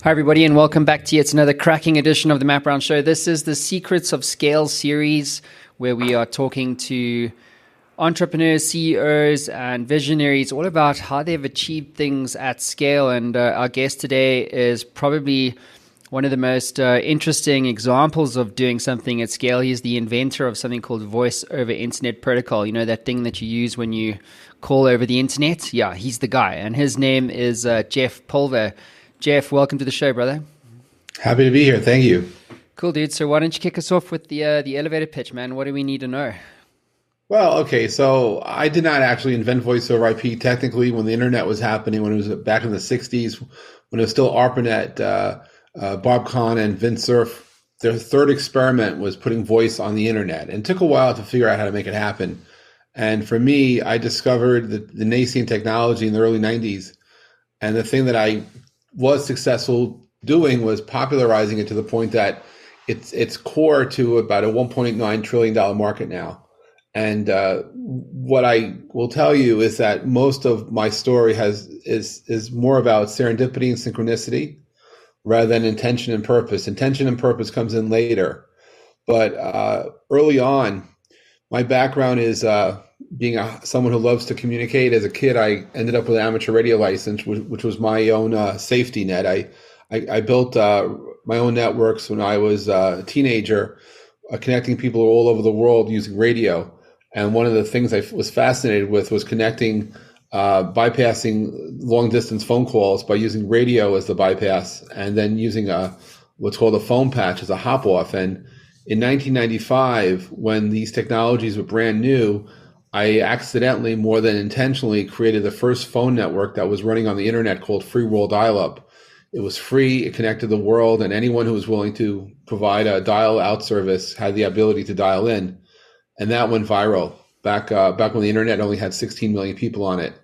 Hi, everybody, and welcome back to yet another cracking edition of the Matt Brown Show. This is the Secrets of Scale series, where we are talking to entrepreneurs, CEOs, and visionaries all about how they've achieved things at scale. And our guest today is probably one of the most interesting examples of doing something at scale. He's the inventor of something called voice over internet protocol. You know, that thing that you use when you call over the internet? Yeah, he's the guy. And his name is Jeff Pulver. Jeff, welcome to the show, brother. Happy to be here. Thank you. Cool, dude. So why don't you kick us off with the elevator pitch, man? What do we need to know? Well, okay. So I did not actually invent voice over IP technically when the internet was happening, when it was back in the 60s, when it was still ARPANET, Bob Kahn and Vint Cerf. Their third experiment was putting voice on the internet. And it took a while to figure out how to make it happen. And for me, I discovered the nascent technology in the early 90s. And the thing that I was successful doing was popularizing it to the point that it's core to about a $1.9 trillion market now. And what I will tell you is that most of my story is more about serendipity and synchronicity rather than intention and purpose. Intention and purpose comes in later. But early on, my background is being someone who loves to communicate. As a kid, I ended up with an amateur radio license, which was my own safety net. I built my own networks when I was a teenager, connecting people all over the world using radio. And one of the things I was fascinated with was connecting, bypassing long distance phone calls by using radio as the bypass, and then using what's called a phone patch as a hop off. And in 1995, when these technologies were brand new, I accidentally, more than intentionally, created the first phone network that was running on the internet called free World Dialup. It was free, it connected the world, and anyone who was willing to provide a dial out service had the ability to dial in. And that went viral back when the internet only had 16 million people on it.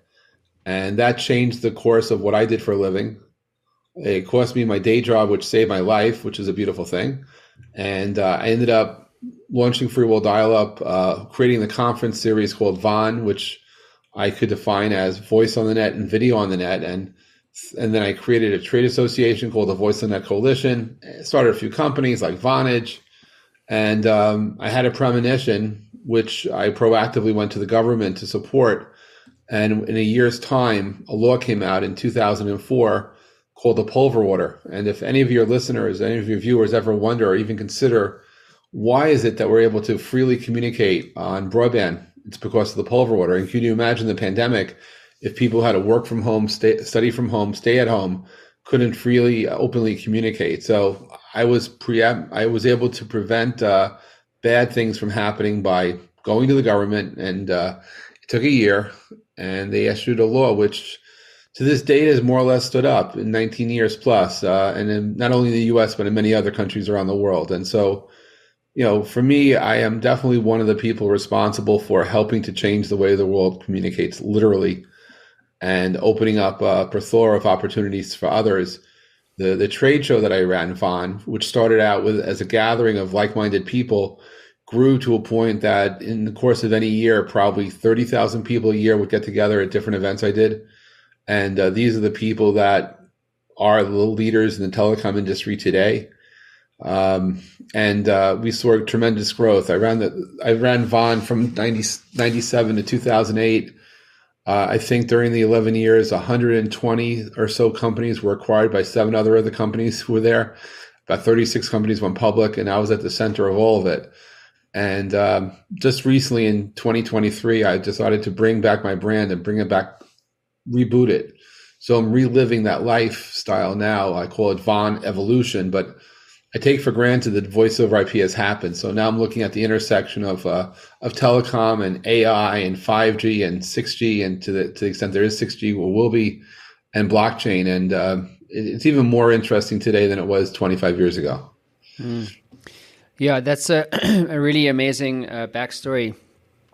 And that changed the course of what I did for a living. It cost me my day job, which saved my life, which is a beautiful thing. And I ended up launching Free World Dial-Up, creating the conference series called VON, which I could define as voice on the net and video on the net. And then I created a trade association called the Voice on the Net Coalition, started a few companies like Vonage. And I had a premonition, which I proactively went to the government to support. And in a year's time, a law came out in 2004 called the Pulver Order. And if any of your listeners, any of your viewers ever wonder or even consider, why is it that we're able to freely communicate on broadband? It's because of the Pulver Order. And can you imagine the pandemic if people had to work from home, study from home, stay at home, couldn't freely, openly communicate? So I was able to prevent bad things from happening by going to the government, and it took a year, and they issued a law which to this date has more or less stood up in 19 years plus, and in not only in the US, but in many other countries around the world. And so, you know, for me, I am definitely one of the people responsible for helping to change the way the world communicates, literally, and opening up a plethora of opportunities for others. The trade show that I ran, VON, which started out as a gathering of like-minded people, grew to a point that in the course of any year, probably 30,000 people a year would get together at different events I did. And these are the people that are the leaders in the telecom industry today. We saw tremendous growth. I ran VON from 97 to 2008. I think during the 11 years, 120 or so companies were acquired by 7 other companies who were there. About 36 companies went public, and I was at the center of all of it. And just recently in 2023, I decided to bring back my brand and bring it back, reboot it. So I'm reliving that lifestyle now. I call it VON Evolution, but I take for granted that voice over IP has happened. So now I'm looking at the intersection of telecom and AI and 5G and 6G, and to the extent there is 6G, or will be, and blockchain. And it's even more interesting today than it was 25 years ago. Yeah, that's a really amazing backstory.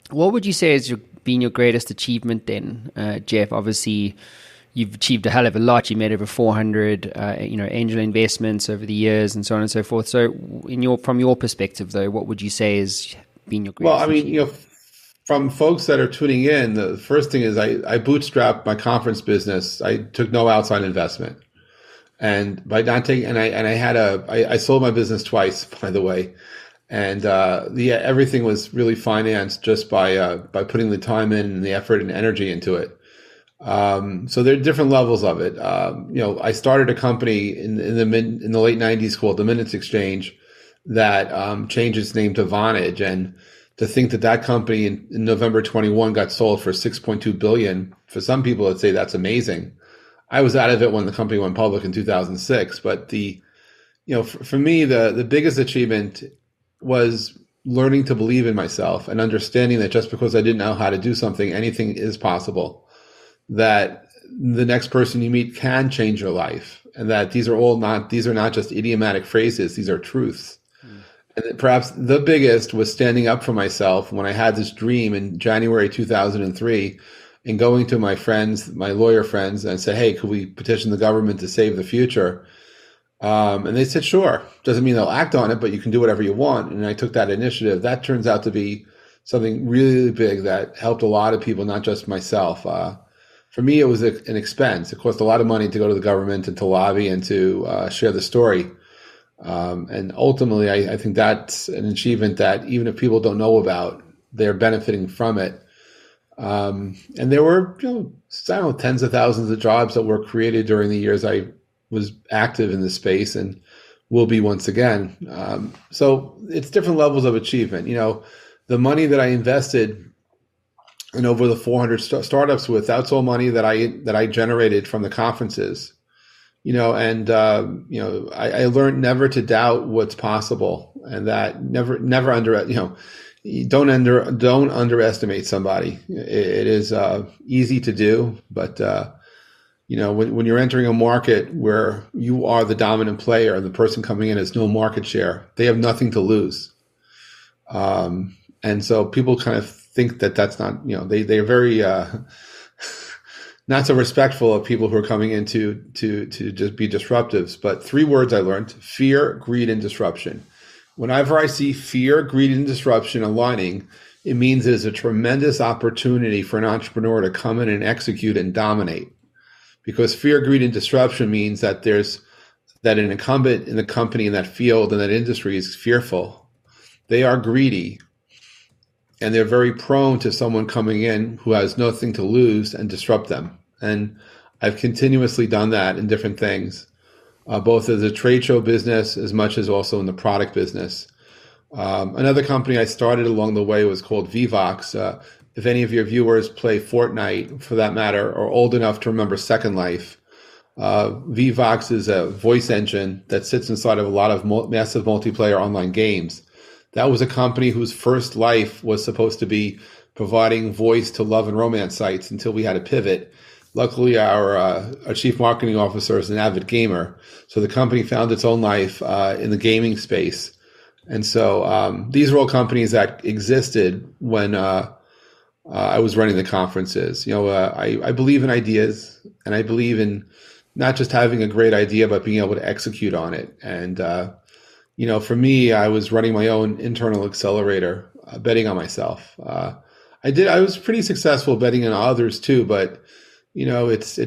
What would you say has been your greatest achievement then, Jeff? Obviously, you've achieved a hell of a lot. You made over 400, angel investments over the years, and so on and so forth. So, from your perspective, though, what would you say has been your greatest? Well, I mean, from folks that are tuning in, the first thing is I bootstrapped my conference business. I took no outside investment. And by not taking, I sold my business twice, by the way. And everything was really financed just by putting the time in and the effort and energy into it. So there are different levels of it. I started a company in the late '90s called the Minutes Exchange that changed its name to Vonage, and to think that company in November 21 got sold for $6.2 billion. For some people, I'd say that's amazing. I was out of it when the company went public in 2006, but for me, the biggest achievement was learning to believe in myself and understanding that just because I didn't know how to do something, anything is possible. That the next person you meet can change your life, and that these are not just idiomatic phrases; these are truths. And perhaps the biggest was standing up for myself when I had this dream in January 2003, and going to my friends, my lawyer friends, and say, "Hey, could we petition the government to save the future?" And they said, "Sure." Doesn't mean they'll act on it, but you can do whatever you want. And I took that initiative. That turns out to be something really big that helped a lot of people, not just myself. For me, it was an expense. It cost a lot of money to go to the government and to lobby and to share the story. And ultimately, I think that's an achievement that even if people don't know about, they're benefiting from it. And there were, tens of thousands of jobs that were created during the years I was active in this space and will be once again. So it's different levels of achievement. The money that I invested in over the 400 startups with, that's all money that I generated from the conferences. I learned never to doubt what's possible, and that never don't underestimate somebody. It is easy to do, but when you're entering a market where you are the dominant player and the person coming in has no market share, they have nothing to lose. And so people kind of think that that's not, they're very not so respectful of people who are coming in to just be disruptives. But 3 words I learned: fear, greed, and disruption. Whenever I see fear, greed, and disruption aligning, it means there's a tremendous opportunity for an entrepreneur to come in and execute and dominate. Because fear, greed, and disruption means that that an incumbent in the company, in that field, in that industry is fearful. They are greedy. And they're very prone to someone coming in who has nothing to lose and disrupt them. And I've continuously done that in different things, both as a trade show business as much as also in the product business. Another company I started along the way was called Vivox. If any of your viewers play Fortnite, for that matter, are old enough to remember Second Life, Vivox is a voice engine that sits inside of a lot of massive multiplayer online games. That was a company whose first life was supposed to be providing voice to love and romance sites until we had to pivot. Luckily, our chief marketing officer is an avid gamer, so the company found its own life in the gaming space. And so these are all companies that existed when I was running the conferences. I believe in ideas, and I believe in not just having a great idea, but being able to execute on it. And for me, I was running my own internal accelerator, betting on myself. I was pretty successful betting on others too, but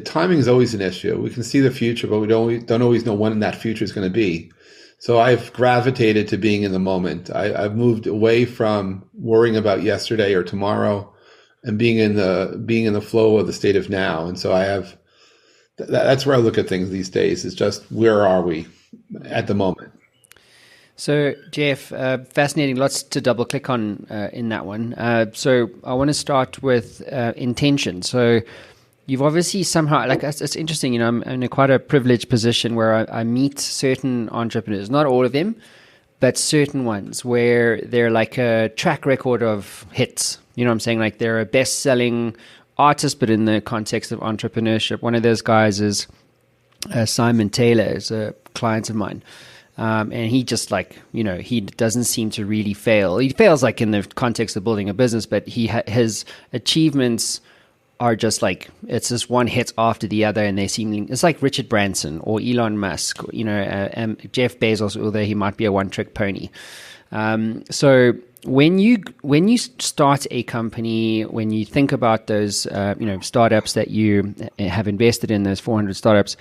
timing is always an issue. We can see the future, but we don't always know when that future is going to be. So I've gravitated to being in the moment. I've moved away from worrying about yesterday or tomorrow, and being in the flow of the state of now. And so that's where I look at things these days. Is just, where are we at the moment? So, Jeff, fascinating. Lots to double click on in that one. So I want to start with intention. So you've obviously somehow, it's interesting, I'm in quite a privileged position where I meet certain entrepreneurs, not all of them, but certain ones where they're like a track record of hits. You know what I'm saying? Like they're a best-selling artist, but in the context of entrepreneurship. One of those guys is Simon Taylor, is a client of mine. And he just he doesn't seem to really fail. He fails like in the context of building a business, but his achievements are just like, it's just one hit after the other, and it's like Richard Branson or Elon Musk, Jeff Bezos, although he might be a one-trick pony. So when you start a company, when you think about those startups that you have invested in, those 400 startups,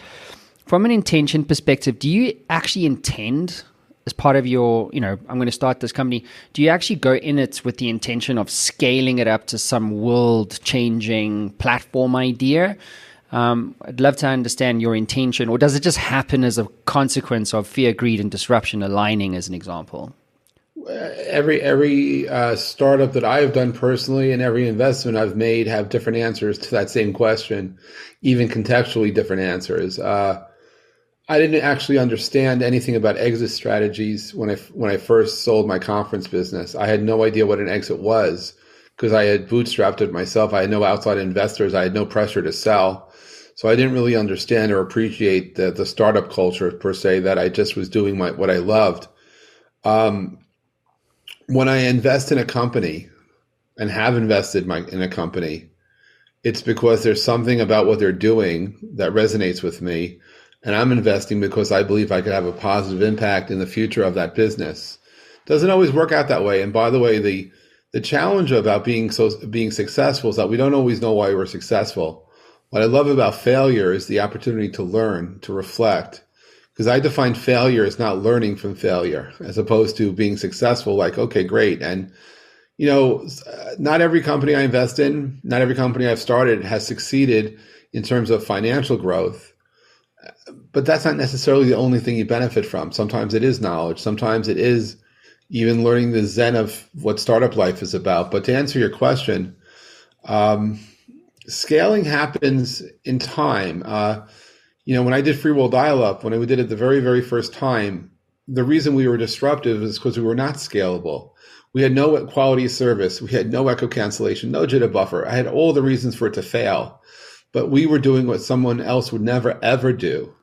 From an intention perspective, do you actually intend, as part of your, I'm going to start this company, do you actually go in it with the intention of scaling it up to some world-changing platform idea? I'd love to understand your intention, or does it just happen as a consequence of fear, greed, and disruption aligning, as an example? Every startup that I've done personally and every investment I've made have different answers to that same question, even contextually different answers. I didn't actually understand anything about exit strategies when I first sold my conference business. I had no idea what an exit was because I had bootstrapped it myself. I had no outside investors. I had no pressure to sell. So I didn't really understand or appreciate the startup culture per se, that I just was doing what I loved. When I invest in a company and have invested in a company, it's because there's something about what they're doing that resonates with me. And I'm investing because I believe I could have a positive impact in the future of that business. Doesn't always work out that way. And by the way, the challenge about being successful is that we don't always know why we're successful. What I love about failure is the opportunity to learn, to reflect. Because I define failure as not learning from failure, as opposed to being successful, like, okay, great. And, not every company I invest in, not every company I've started has succeeded in terms of financial growth. But that's not necessarily the only thing you benefit from. Sometimes it is knowledge. Sometimes it is even learning the zen of what startup life is about. But to answer your question, scaling happens in time. When I did free World Dialup, when we did it the very, very first time, the reason we were disruptive is because we were not scalable. We had no quality of service. We had no echo cancellation, no jitter buffer. I had all the reasons for it to fail. But we were doing what someone else would never, ever do.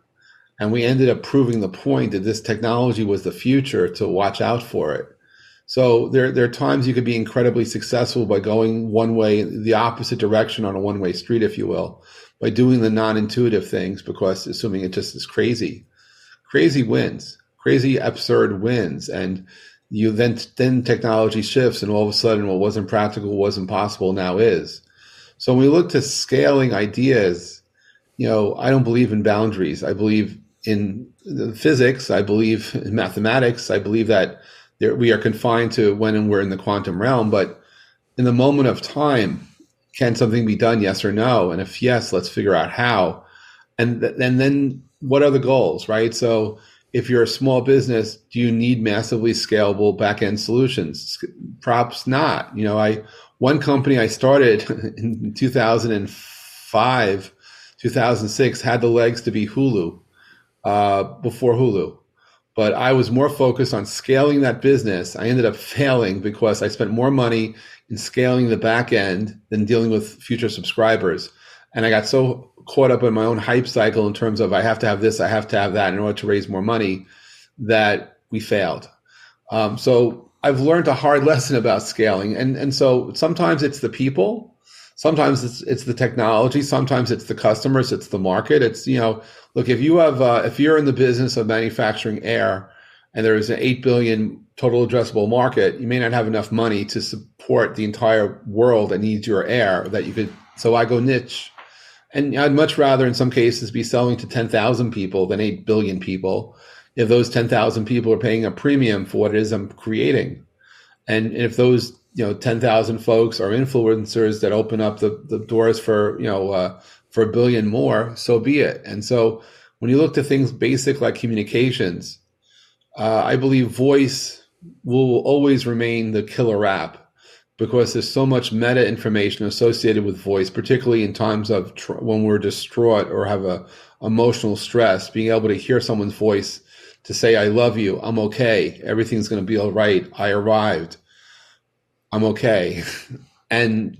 And we ended up proving the point that this technology was the future, to watch out for it. So there are times you could be incredibly successful by going one way, the opposite direction on a one-way street, if you will, by doing the non-intuitive things, because assuming it just is crazy. Crazy wins. Crazy, absurd wins. And you then technology shifts, and all of a sudden what wasn't practical, wasn't possible, now is. So when we look to scaling ideas, I don't believe in boundaries. I believe in physics. I believe in mathematics. I believe that we are confined to when and where in the quantum realm. But in the moment of time, can something be done? Yes or no? And if yes, let's figure out how. And then what are the goals, right? So if you're a small business, do you need massively scalable back-end solutions? Perhaps not. One company I started in 2005, 2006 had the legs to be Hulu, before Hulu. But I was more focused on scaling that business. I ended up failing because I spent more money in scaling the back end than dealing with future subscribers. And I got so caught up in my own hype cycle in terms of I have to have this, I have to have that in order to raise more money, that we failed. So I've learned a hard lesson about scaling. And so sometimes it's the people, sometimes it's the technology, sometimes it's the customers, it's the market. It's, look, if you're in the business of manufacturing air and there is an 8 billion total addressable market, you may not have enough money to support the entire world that needs your air so I go niche. And I'd much rather in some cases be selling to 10,000 people than 8 billion people, if those 10,000 people are paying a premium for what it is I'm creating. And if those 10,000 folks are influencers that open up the doors for for a billion more, so be it. And so when you look to things basic like communications, I believe voice will always remain the killer app, because there's so much meta information associated with voice, particularly in times of when we're distraught or have a emotional stress. Being able to hear someone's voice to say, I love you, I'm okay, everything's going to be all right, I arrived, I'm okay. and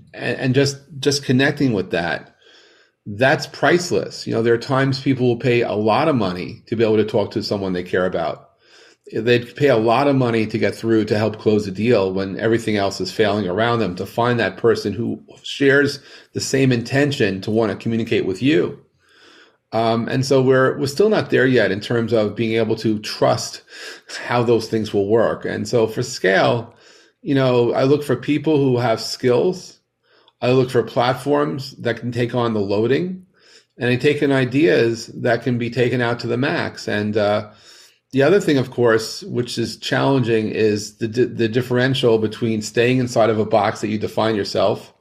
just connecting with that's priceless. There are times people will pay a lot of money to be able to talk to someone they care about. They'd pay a lot of money to get through to help close a deal when everything else is failing around them, to find that person who shares the same intention to want to communicate with you. And so we're still not there yet in terms of being able to trust how those things will work. And so for scale, I look for people who have skills. I look for platforms that can take on the loading. and they take in ideas that can be taken out to the max. And the other thing, of course, which is challenging, is the differential between staying inside of a box that you define yourself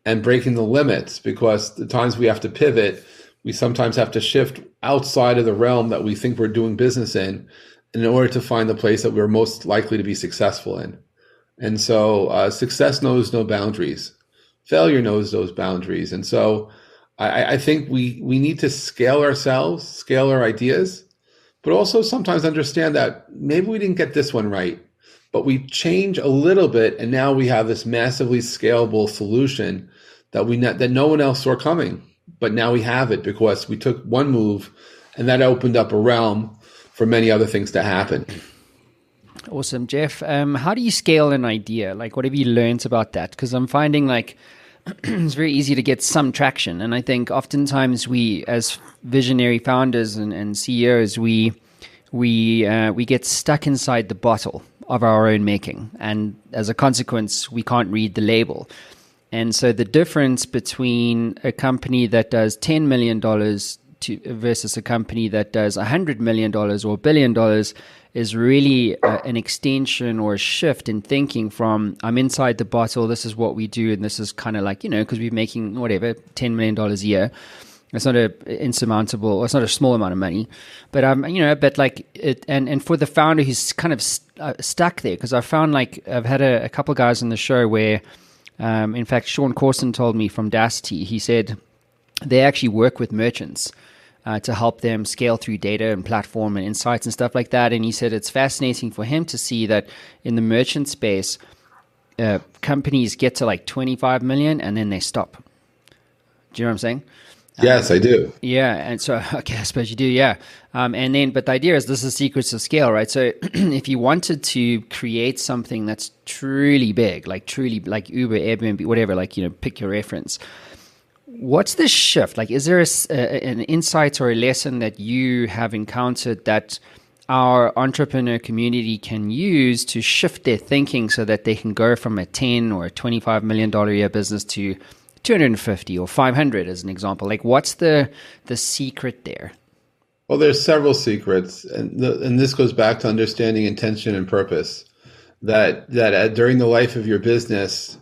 and breaking the limits, because the times we have to pivot, we sometimes have to shift outside of the realm that we think we're doing business in order to find the place that we're most likely to be successful in. And so success knows no boundaries. Failure knows those boundaries. And so I think we need to scale ourselves, scale our ideas, but also sometimes understand that maybe we didn't get this one right, but we change a little bit, and now we have this massively scalable solution that no one else saw coming. But now we have it because we took one move, and that opened up a realm for many other things to happen. Awesome, Jeff. How do you scale an idea? Like, what have you learned about that? Because I'm finding like it's very easy to get some traction, and I think oftentimes we, as visionary founders and CEOs, we get stuck inside the bottle of our own making, and as a consequence, we can't read the label. And so the difference between a company that does $10 million versus a company that does $100 million or $1 billion is really an extension or a shift in thinking from, I'm inside the bottle, this is what we do, and this is kind of like, because we're making whatever, $10 million a year. It's not a insurmountable, it's not a small amount of money, but but like it, and for the founder who's kind of stuck there, because I found like I've had a couple of guys on the show where, in fact, Sean Corson told me from Dacity, he said they actually work with merchants to help them scale through data and platform and insights and stuff like that. And he said it's fascinating for him to see that in the merchant space, companies get to like 25 million and then they stop. Do you know what I'm saying? Yes, I do. Yeah, and so, okay, I suppose you do, yeah. But the idea is this is secrets of scale, right? So if you wanted to create something that's truly big, like Uber, Airbnb, whatever, like, pick your reference, what's the shift? Like, is there an insight or a lesson that you have encountered that our entrepreneur community can use to shift their thinking so that they can go from a 10 or $25 million a year business to 250 or 500 as an example? Like, what's the secret there? Well, there's several secrets, and this goes back to understanding intention and purpose. That during the life of your business,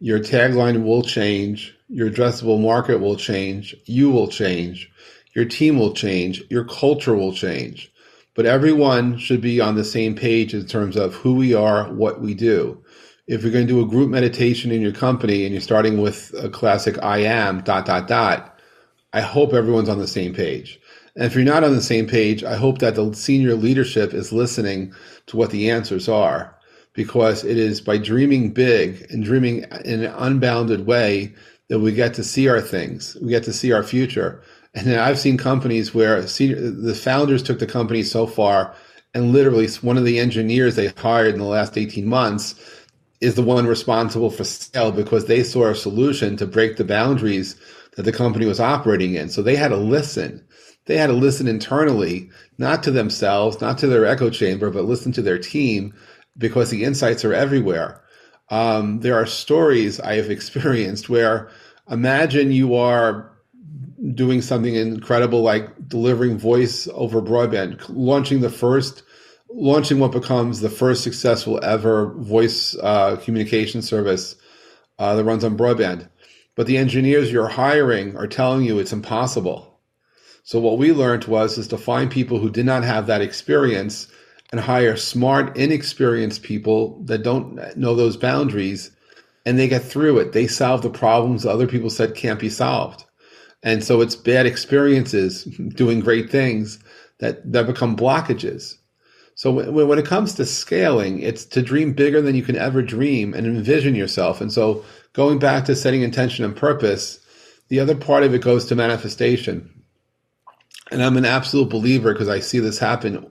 your tagline will change, your addressable market will change, you will change, your team will change, your culture will change. But everyone should be on the same page in terms of who we are, what we do. If you're going to do a group meditation in your company and you're starting with a classic I am ... I hope everyone's on the same page. And if you're not on the same page, I hope that the senior leadership is listening to what the answers are, because it is by dreaming big and dreaming in an unbounded way that we get to see our things. We get to see our future. And then I've seen companies where the founders took the company so far, and literally one of the engineers they hired in the last 18 months is the one responsible for scale, because they saw a solution to break the boundaries that the company was operating in. So they had to listen. They had to listen internally, not to themselves, not to their echo chamber, but listen to their team, because the insights are everywhere. There are stories I have experienced where, imagine you are doing something incredible like delivering voice over broadband, launching what becomes the first successful ever voice communication service that runs on broadband. But the engineers you're hiring are telling you it's impossible. So what we learned is to find people who did not have that experience and hire smart, inexperienced people that don't know those boundaries, and they get through it. They solve the problems other people said can't be solved. And so it's bad experiences doing great things that become blockages. So when it comes to scaling, it's to dream bigger than you can ever dream and envision yourself. And so going back to setting intention and purpose, the other part of it goes to manifestation. And I'm an absolute believer, because I see this happen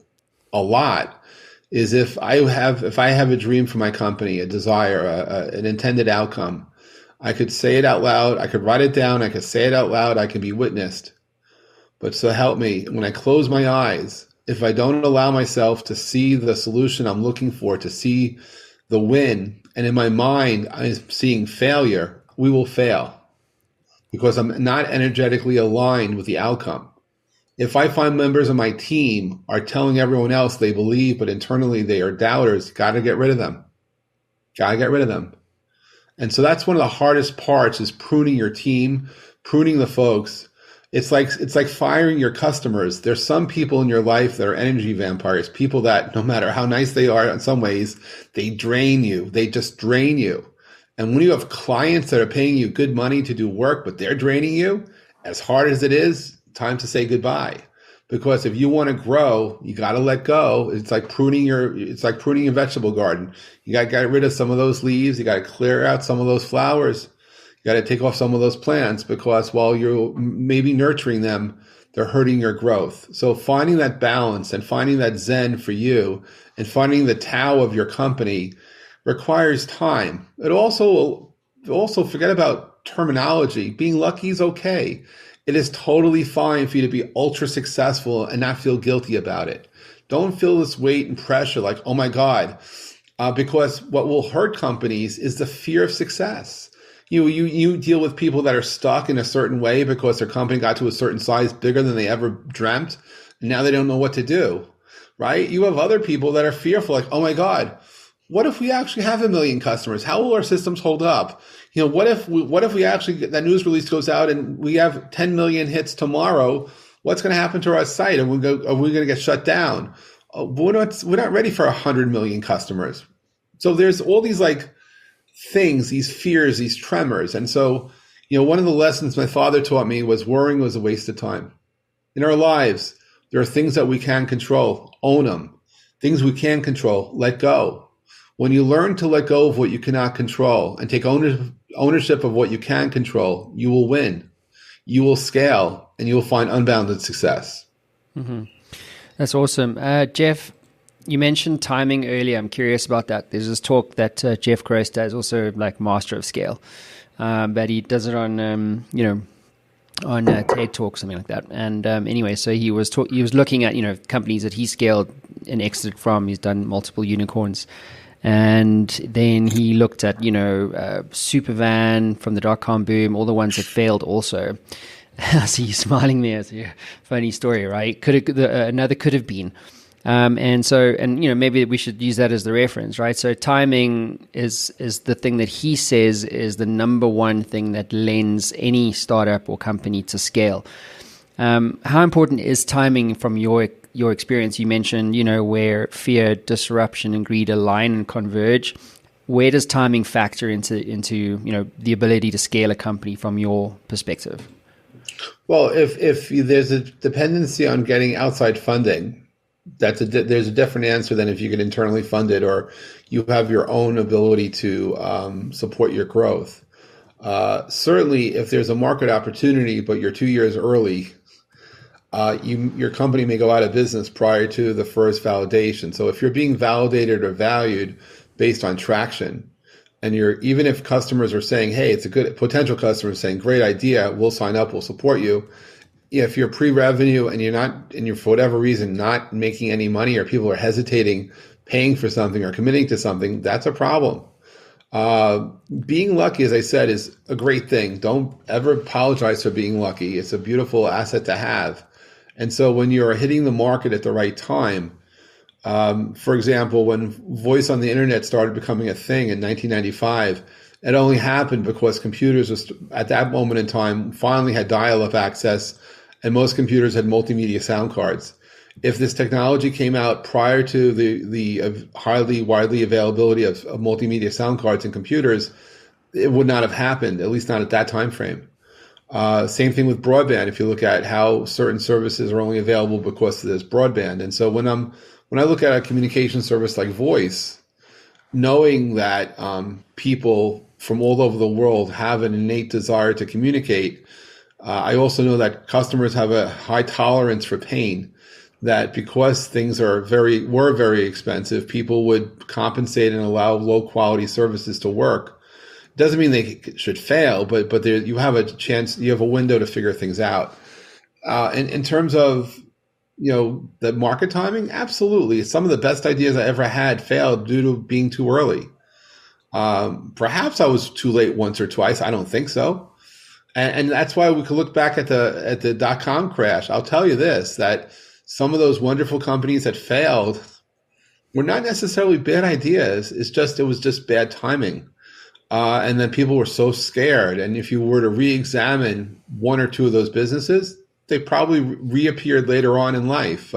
a lot, is if I have a dream for my company, a desire, an intended outcome, I could say it out loud, I could write it down, I could say it out loud, I can be witnessed. But so help me, when I close my eyes, if I don't allow myself to see the solution I'm looking for, to see the win, and in my mind I'm seeing failure, we will fail. because I'm not energetically aligned with the outcome. If I find members of my team are telling everyone else they believe, but internally they are doubters, got to get rid of them. Got to get rid of them. And so that's one of the hardest parts is pruning your team, pruning the folks. It's like firing your customers. There's some people in your life that are energy vampires, people that no matter how nice they are in some ways, they drain you. They just drain you. And when you have clients that are paying you good money to do work, but they're draining you, as hard as it is, time to say goodbye. Because if you want to grow, you got to let go. It's like pruning a vegetable garden. You got to get rid of some of those leaves. You got to clear out some of those flowers. You got to take off some of those plants because while you're maybe nurturing them, they're hurting your growth. So finding that balance and finding that Zen for you and finding the Tao of your company requires time. It also forget about terminology. Being lucky is okay. It is totally fine for you to be ultra successful and not feel guilty about it. Don't feel this weight and pressure like, oh my God, because what will hurt companies is the fear of success. You deal with people that are stuck in a certain way because their company got to a certain size bigger than they ever dreamt, and now they don't know what to do, right? You have other people that are fearful, like, oh my God, what if we actually have 1 million customers? How will our systems hold up? What if we actually, that news release goes out and we have 10 million hits tomorrow? What's going to happen to our site? Are we going to get shut down? We're not ready for 100 million customers. So there's all these like things, these fears, these tremors. And so, one of the lessons my father taught me was worrying was a waste of time. In our lives, there are things that we can control, own them. Things we can control, let go. When you learn to let go of what you cannot control and take ownership of what you can control, you will win. You will scale and you will find unbounded success. Mm-hmm. That's awesome. Jeff, you mentioned timing earlier. I'm curious about that. There's this talk that Jeff Gross does, also like master of scale, but he does it on, on TED Talk, something like that. And anyway, so he was looking at, companies that he scaled and exited from. He's done multiple unicorns. And then he looked at, Supervan from the dot-com boom, all the ones that failed also. I see you smiling there. It's a funny story, right? Another could have been. Maybe we should use that as the reference, right? So timing is the thing that he says is the number one thing that lends any startup or company to scale. How important is timing from your experience? You mentioned, where fear, disruption, and greed align and converge. Where does timing factor into the ability to scale a company from your perspective? Well, if there's a dependency on getting outside funding, there's a different answer than if you can internally fund it or you have your own ability to support your growth. Certainly, if there's a market opportunity, but you're 2 years early, your company may go out of business prior to the first validation. So if you're being validated or valued based on traction, and even if customers are saying, hey, it's a good potential customer saying, great idea, we'll sign up, we'll support you. If you're pre-revenue and you're for whatever reason not making any money or people are hesitating paying for something or committing to something, that's a problem. Being lucky, as I said, is a great thing. Don't ever apologize for being lucky. It's a beautiful asset to have. And so when you're hitting the market at the right time, for example, when voice on the internet started becoming a thing in 1995, it only happened because computers at that moment in time finally had dial-up access, and most computers had multimedia sound cards. If this technology came out prior to the highly widely availability of multimedia sound cards in computers, it would not have happened, at least not at that time frame. Same thing with broadband. If you look at how certain services are only available because there's broadband. And so when I look at a communication service like voice, knowing that people from all over the world have an innate desire to communicate, I also know that customers have a high tolerance for pain, that because things were very expensive, people would compensate and allow low quality services to work. Doesn't mean they should fail, but you have a chance, you have a window to figure things out. In terms of the market timing, absolutely. Some of the best ideas I ever had failed due to being too early. Perhaps I was too late once or twice. I don't think so. And that's why we could look back at the dot-com crash. I'll tell you this, that some of those wonderful companies that failed were not necessarily bad ideas. It was just bad timing. And then people were so scared. And if you were to re-examine one or two of those businesses, they probably reappeared later on in life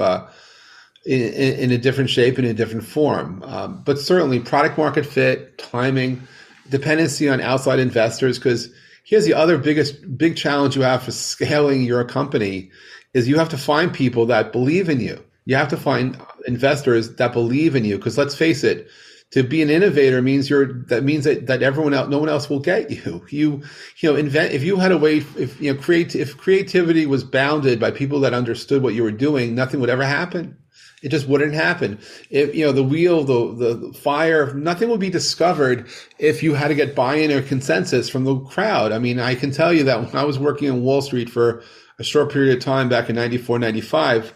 in a different shape, in a different form. But certainly product market fit, timing, dependency on outside investors. Because here's the other big challenge you have for scaling your company is you have to find people that believe in you. You have to find investors that believe in you. Because let's face it, to be an innovator means that everyone else, no one else will get you. Invent. If you had a way, if creativity was bounded by people that understood what you were doing, nothing would ever happen. It just wouldn't happen. If the wheel, the fire, nothing would be discovered if you had to get buy-in or consensus from the crowd. I mean, I can tell you that when I was working on Wall Street for a short period of time back in 94, 95.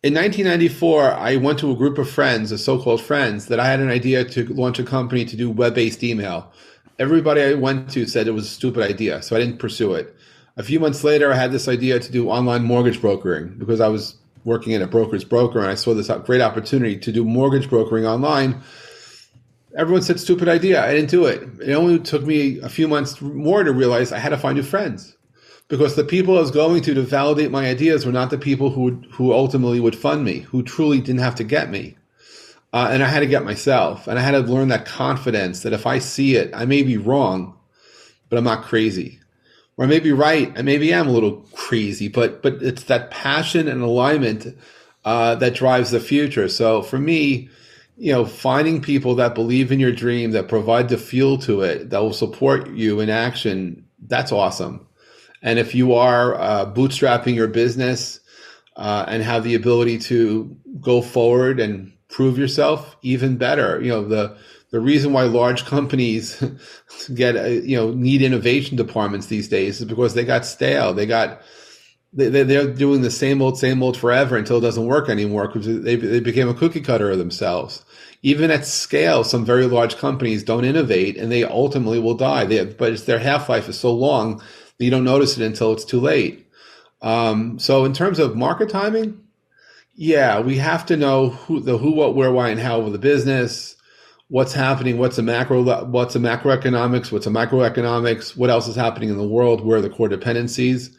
In 1994, I went to a group of friends, the so-called friends, that I had an idea to launch a company to do web-based email. Everybody I went to said it was a stupid idea, so I didn't pursue it. A few months later, I had this idea to do online mortgage brokering because I was working at a broker's broker and I saw this great opportunity to do mortgage brokering online. Everyone said stupid idea. I didn't do it. It only took me a few months more to realize I had to find new friends. Because the people I was going to validate my ideas were not the people who ultimately would fund me, who truly didn't have to get me. And I had to get myself. And I had to learn that confidence that if I see it, I may be wrong, but I'm not crazy. Or I may be right, and maybe I'm a little crazy, but it's that passion and alignment that drives the future. So for me, finding people that believe in your dream, that provide the fuel to it, that will support you in action, that's awesome. And if you are bootstrapping your business and have the ability to go forward and prove yourself, even better. The reason why large companies get need innovation departments these days is because they got stale. They're doing the same old forever until it doesn't work anymore because they became a cookie cutter of themselves. Even at scale, some very large companies don't innovate and they ultimately will die. But their half-life is so long you don't notice it until it's too late. So in terms of market timing, yeah, we have to know who, what, where, why, and how of the business, what's happening, what's a macroeconomics, what's a microeconomics, what else is happening in the world, where are the core dependencies.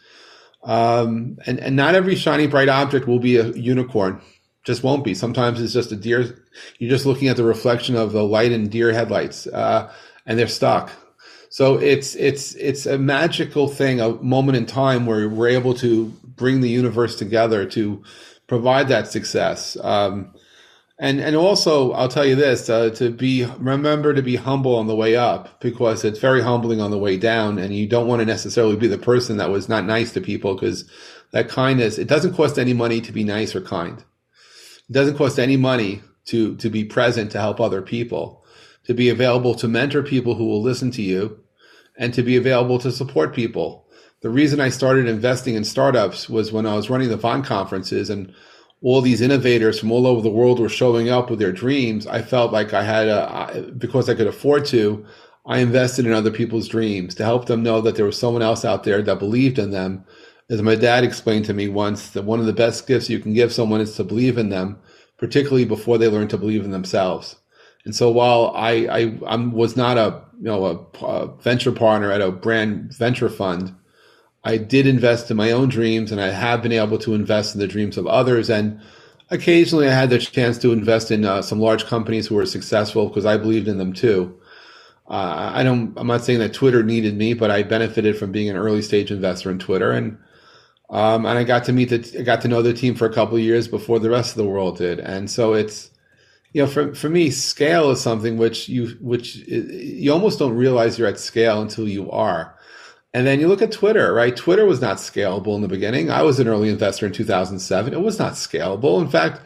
And not every shiny, bright object will be a unicorn. Just won't be. Sometimes it's just a deer. You're just looking at the reflection of the light in deer headlights, and they're stuck. So it's a magical thing, a moment in time where we're able to bring the universe together to provide that success. And also, I'll tell you this, remember to be humble on the way up, because it's very humbling on the way down, and you don't want to necessarily be the person that was not nice to people, because that kindness, it doesn't cost any money to be nice or kind. It doesn't cost any money to be present, to help other people, to be available to mentor people who will listen to you, and to be available to support people. The reason I started investing in startups was when I was running the Vaughn conferences and all these innovators from all over the world were showing up with their dreams. I felt like I had, because I could afford to, I invested in other people's dreams to help them know that there was someone else out there that believed in them. As my dad explained to me once, that one of the best gifts you can give someone is to believe in them, particularly before they learn to believe in themselves. And so while I was not a venture partner at a brand venture fund, I did invest in my own dreams, and I have been able to invest in the dreams of others. And occasionally I had the chance to invest in some large companies who were successful because I believed in them too. I'm not saying that Twitter needed me, but I benefited from being an early stage investor in Twitter. And I got to know the team for a couple of years before the rest of the world did. And so it's, for me, scale is something which you almost don't realize you're at scale until you are. And then you look at Twitter, right? Twitter was not scalable in the beginning. I was an early investor in 2007. It was not scalable. In fact,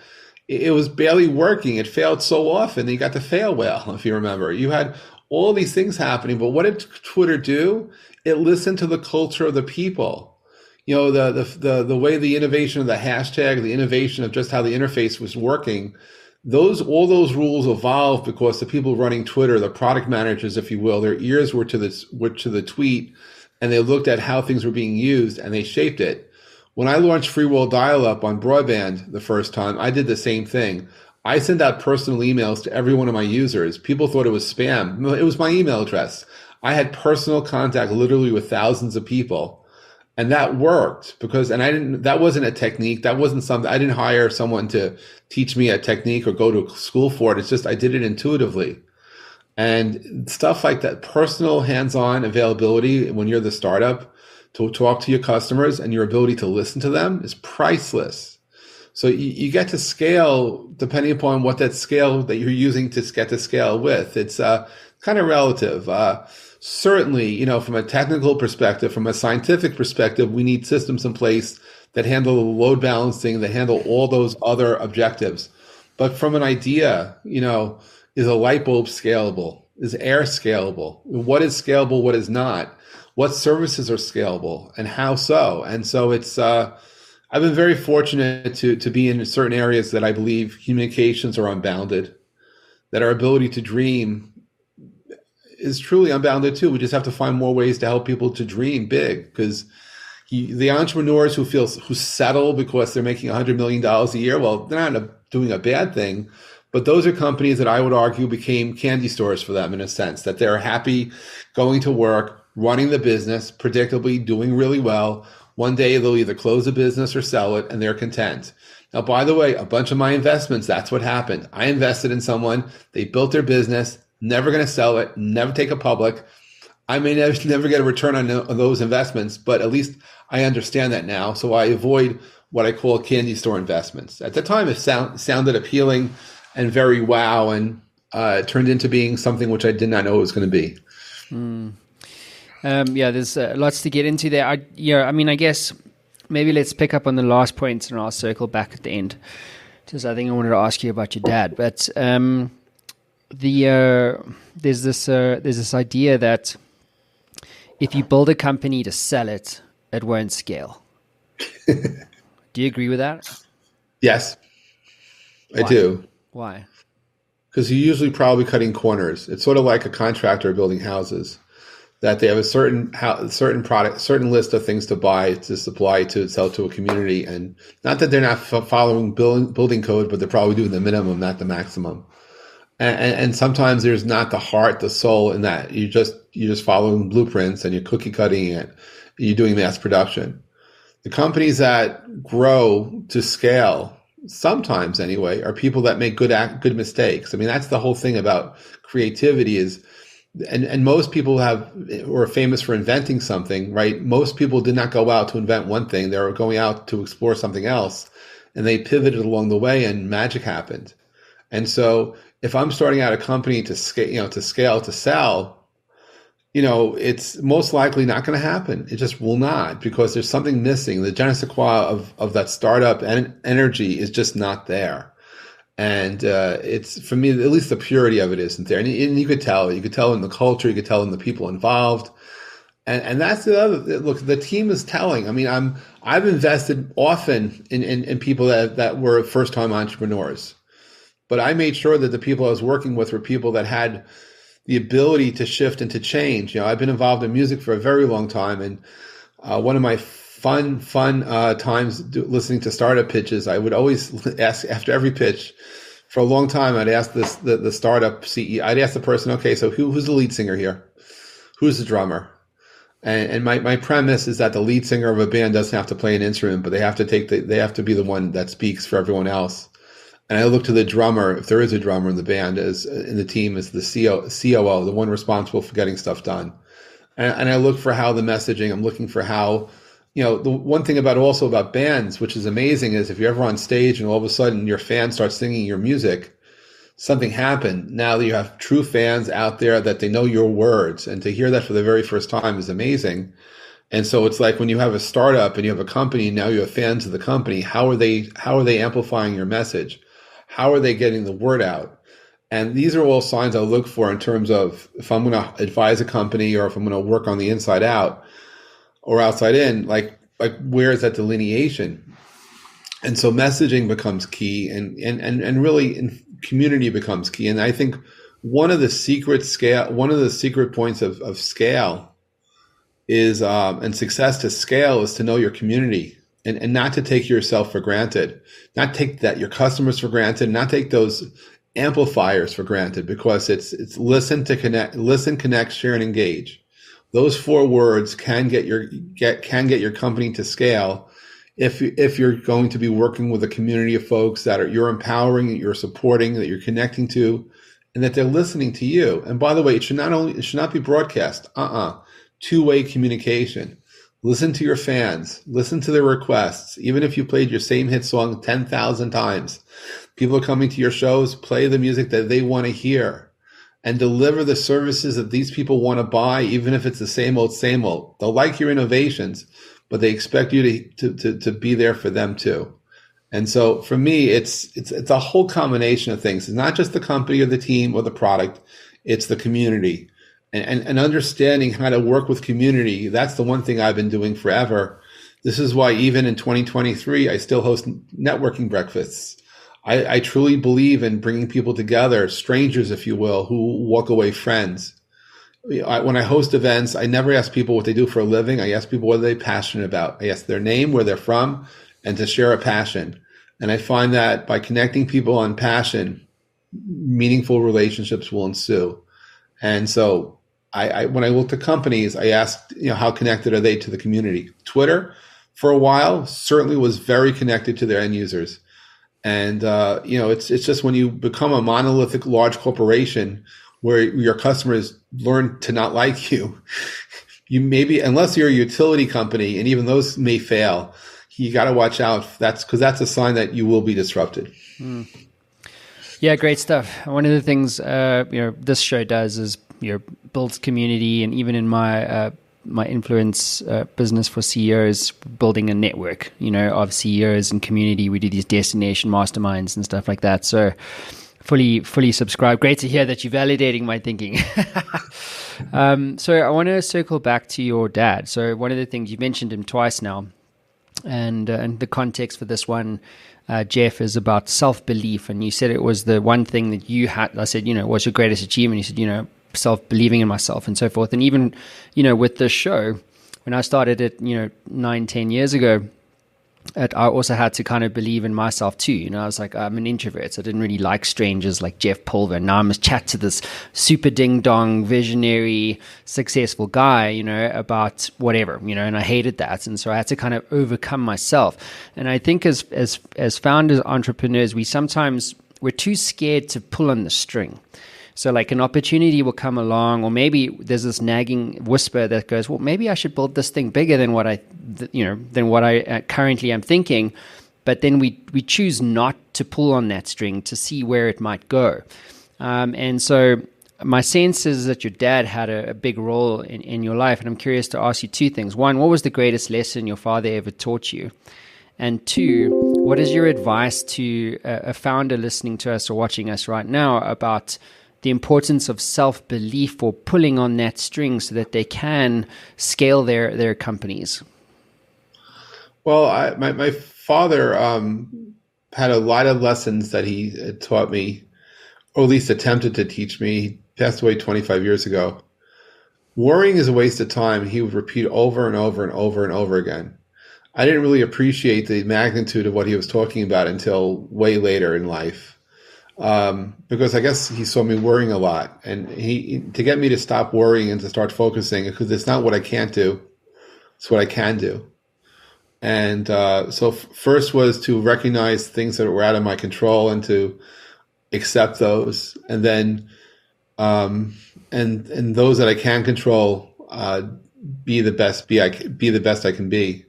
it was barely working. It failed so often that you got to fail well, if you remember. You had all these things happening, but what did Twitter do? It listened to the culture of the people. The way the innovation of the hashtag, the innovation of just how the interface was working, all those rules evolved because the people running Twitter, the product managers, if you will, their ears were to the tweet. and they looked at how things were being used and they shaped it. When I launched free World Dialup on broadband the first time, I did the same thing. I sent out personal emails to every one of my users. People thought it was spam. No, it was my email address. I had personal contact literally with thousands of people. And that worked because, that wasn't a technique. That wasn't something, I didn't hire someone to teach me a technique or go to school for it. It's just, I did it intuitively. And stuff like that, personal hands-on availability when you're the startup to talk to your customers and your ability to listen to them is priceless. So you get to scale depending upon what that scale that you're using to get to scale with. It's kind of relative. Certainly, from a technical perspective, from a scientific perspective, we need systems in place that handle the load balancing, that handle all those other objectives. But from an idea, is a light bulb scalable? Is air scalable? What is scalable? What is not? What services are scalable and how so? And so it's, I've been very fortunate to be in certain areas that I believe communications are unbounded, that our ability to dream is truly unbounded too. We just have to find more ways to help people to dream big, because the entrepreneurs who settle because they're making $100 million a year, well, they're not doing a bad thing, but those are companies that I would argue became candy stores for them in a sense, that they're happy going to work, running the business, predictably doing really well. One day they'll either close a business or sell it, and they're content. Now, by the way, a bunch of my investments, that's what happened. I invested in someone, they built their business, never going to sell it, never take it public. I may never get a return on those investments, but at least I understand that now. So I avoid what I call candy store investments. At the time, it sounded appealing and very wow, and it turned into being something which I did not know it was going to be. There's lots to get into there. I guess maybe let's pick up on the last point and I'll circle back at the end. Because I think I wanted to ask you about your dad, but there's this idea that if you build a company to sell it, it won't scale. Do you agree with that? Yes, Why? I do. Why? Because you're usually probably cutting corners. It's sort of like a contractor building houses, that they have a certain product, certain list of things to buy, to supply, to sell to a community. And not that they're not following building code, but they're probably doing the minimum, not the maximum. And sometimes there's not the heart, the soul in that. You're just following blueprints and you're cookie cutting it. You're doing mass production. The companies that grow to scale, sometimes anyway, are people that make good mistakes. I mean, that's the whole thing about creativity is, and most people are famous for inventing something, right? Most people did not go out to invent one thing. They were going out to explore something else, and they pivoted along the way and magic happened. And so if I'm starting out a company to scale, to sell, it's most likely not going to happen. It just will not, because there's something missing. The je ne sais quoi of that startup energy is just not there. And it's, for me, at least the purity of it isn't there. And you could tell in the culture, you could tell in the people involved. And that's the other, look, the team is telling. I mean, I've invested often in people that were first time entrepreneurs. But I made sure that the people I was working with were people that had the ability to shift and to change. I've been involved in music for a very long time, and one of my fun times listening to startup pitches, I would always ask after every pitch. For a long time, I'd ask the startup CEO. I'd ask the person, okay, so who's the lead singer here? Who's the drummer? And my premise is that the lead singer of a band doesn't have to play an instrument, but they have to be the one that speaks for everyone else. And I look to the drummer, if there is a drummer in the band, as in the team, as the COO, the one responsible for getting stuff done. And I look for how the messaging, I'm looking for how, the one thing about bands, which is amazing, is if you're ever on stage and all of a sudden your fans start singing your music, something happened. Now that you have true fans out there that they know your words, and to hear that for the very first time is amazing. And so it's like when you have a startup and you have a company, now you have fans of the company, how are they amplifying your message? How are they getting the word out? And these are all signs I look for in terms of if I'm going to advise a company or if I'm going to work on the inside out or outside in, like where is that delineation? And so messaging becomes key, and really in community becomes key. And I think one of the secret points of scale is and success to scale is to know your community and not to take yourself for granted, not take that your customers for granted, not take those amplifiers for granted, because it's listen to connect, listen, connect, share, and engage. Those 4 words can get your company to scale if you're going to be working with a community of folks that you're empowering, that you're supporting, that you're connecting to, and that they're listening to you. And by the way, it should not be broadcast. Two-way communication. Listen to your fans. Listen to their requests. Even if you played your same hit song 10,000 times, people are coming to your shows. Play the music that they want to hear, and deliver the services that these people want to buy, even if it's the same old, same old. They'll like your innovations, but they expect you to be there for them too. And so for me, it's a whole combination of things. It's not just the company or the team or the product. It's the community. And understanding how to work with community. That's the one thing I've been doing forever. This is why even in 2023, I still host networking breakfasts. I truly believe in bringing people together, strangers, if you will, who walk away friends. When I host events, I never ask people what they do for a living. I ask people what they're passionate about. I ask their name, where they're from, and to share a passion. And I find that by connecting people on passion, meaningful relationships will ensue. And so when I looked at companies, I asked, how connected are they to the community? Twitter, for a while, certainly was very connected to their end users. And, it's just when you become a monolithic large corporation where your customers learn to not like you, you maybe, unless you're a utility company, and even those may fail, you got to watch out. Because that's a sign that you will be disrupted. Mm. Yeah, great stuff. One of the things this show does is builds community, and even in my my influence business for CEOs, building a network, of CEOs and community. We do these destination masterminds and stuff like that. So fully subscribe. Great to hear that you're validating my thinking. So I want to circle back to your dad. So one of the things, you mentioned him twice now, and the context for this one, Jeff, is about self-belief. And you said it was the one thing that you had. I said, what's your greatest achievement? You said, self-believing in myself and so forth. And even, with the show, when I started it, 9-10 years ago, I also had to kind of believe in myself too. I was like, I'm an introvert, so I didn't really like strangers like Jeff Pulver. Now I must chat to this super ding-dong, visionary, successful guy, about whatever, and I hated that. And so I had to kind of overcome myself. And I think as founders, entrepreneurs, we're too scared to pull on the string. So like an opportunity will come along, or maybe there's this nagging whisper that goes, well, maybe I should build this thing bigger than what I currently am thinking. But then we choose not to pull on that string to see where it might go. And so my sense is that your dad had a big role in your life. And I'm curious to ask you 2 things. One, what was the greatest lesson your father ever taught you? And 2, what is your advice to a founder listening to us or watching us right now about the importance of self-belief or pulling on that string so that they can scale their companies? Well, my father had a lot of lessons that he had taught me, or at least attempted to teach me. He passed away 25 years ago. Worrying is a waste of time. He would repeat over and over and over and over again. I didn't really appreciate the magnitude of what he was talking about until way later in life. Because I guess he saw me worrying a lot, and to get me to stop worrying and to start focusing, because it's not what I can't do, it's what I can do. And so first was to recognize things that were out of my control and to accept those, and then and those that I can control, be the best I can be.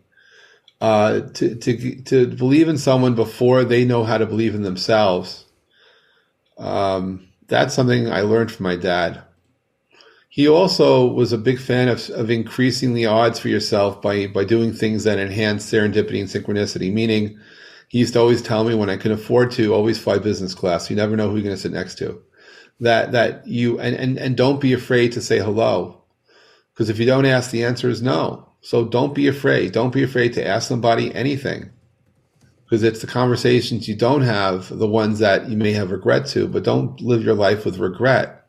To believe in someone before they know how to believe in themselves. That's something I learned from my dad. He also was a big fan of increasing the odds for yourself by doing things that enhance serendipity and synchronicity, meaning he used to always tell me when I could afford to, always fly business class. You never know who you're going to sit next to. That you, and don't be afraid to say hello. Because if you don't ask, the answer is no. So don't be afraid. Don't be afraid to ask somebody anything. Because it's the conversations you don't have, the ones that you may have regret to, but don't live your life with regret.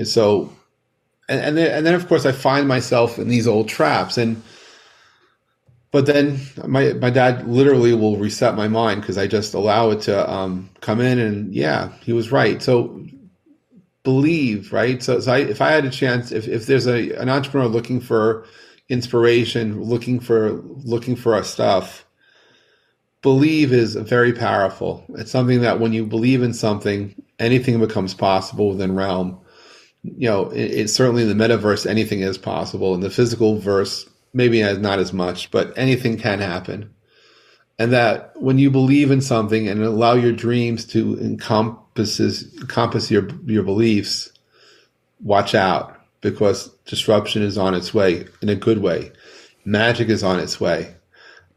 So, and then of course I find myself in these old traps. But then my dad literally will reset my mind because I just allow it to come in, and yeah, he was right. So believe, right? So if I had a chance, if there's an entrepreneur looking for inspiration, looking for our stuff, believe is very powerful. It's something that when you believe in something, anything becomes possible within realm. It's certainly in the metaverse, anything is possible. In the physical verse, maybe not as much, but anything can happen. And that when you believe in something and allow your dreams to encompass your beliefs, watch out, because disruption is on its way in a good way. Magic is on its way.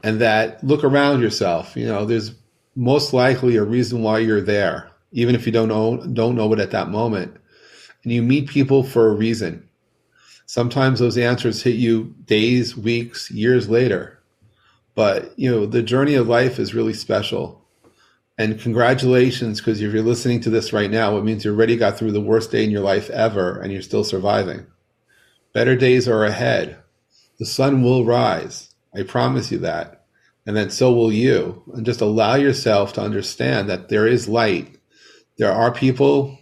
And that look around yourself. There's most likely a reason why you're there, even if you don't know it at that moment. And you meet people for a reason. Sometimes those answers hit you days, weeks, years later. But, the journey of life is really special. And congratulations, because if you're listening to this right now, it means you already got through the worst day in your life ever, and you're still surviving. Better days are ahead. The sun will rise. I promise you that. And then so will you. And just allow yourself to understand that there is light. There are people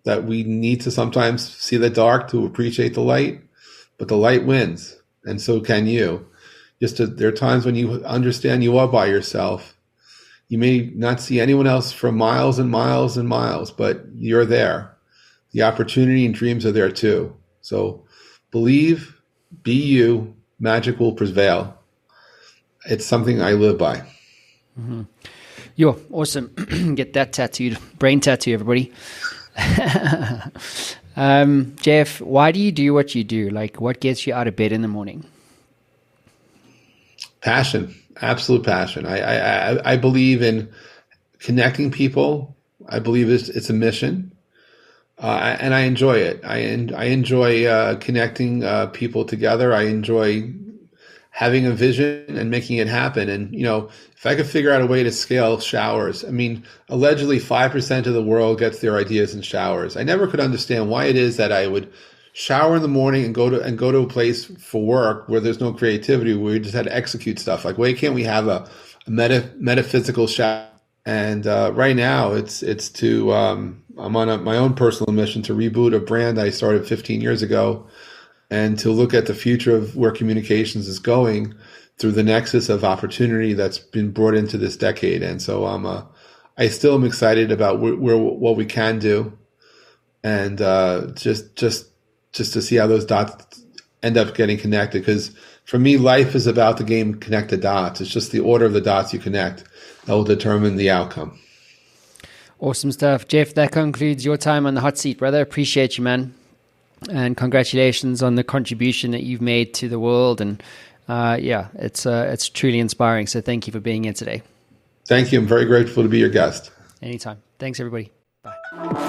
that we need to sometimes see the dark to appreciate the light, but the light wins, and so can you. There are times when you understand you are by yourself. You may not see anyone else for miles and miles and miles, but you're there. The opportunity and dreams are there too. So believe, be you, magic will prevail. It's something I live by. Mm-hmm. Yo, awesome. Get that tattooed. Brain tattoo, everybody. Jeff, why do you do what you do? Like, what gets you out of bed in the morning? Passion, absolute passion. I believe in connecting people. I believe it's a mission, and I enjoy it. I enjoy connecting people together. I enjoy having a vision and making it happen. And, if I could figure out a way to scale showers, allegedly 5% of the world gets their ideas in showers. I never could understand why it is that I would shower in the morning and go to a place for work where there's no creativity, where we just had to execute stuff. Like, why can't we have a metaphysical shower? And right now it's to, I'm on my own personal mission to reboot a brand I started 15 years ago, and to look at the future of where communications is going through the nexus of opportunity that's been brought into this decade. And so I still am excited about what we can do, and just to see how those dots end up getting connected. Because for me, life is about the game connect the dots. It's just the order of the dots you connect that will determine the outcome. Awesome stuff. Jeff, that concludes your time on the hot seat, brother. Appreciate you, man. And congratulations on the contribution that you've made to the world. And it's truly inspiring. So thank you for being here today. Thank you. I'm very grateful to be your guest. Anytime. Thanks, everybody. Bye.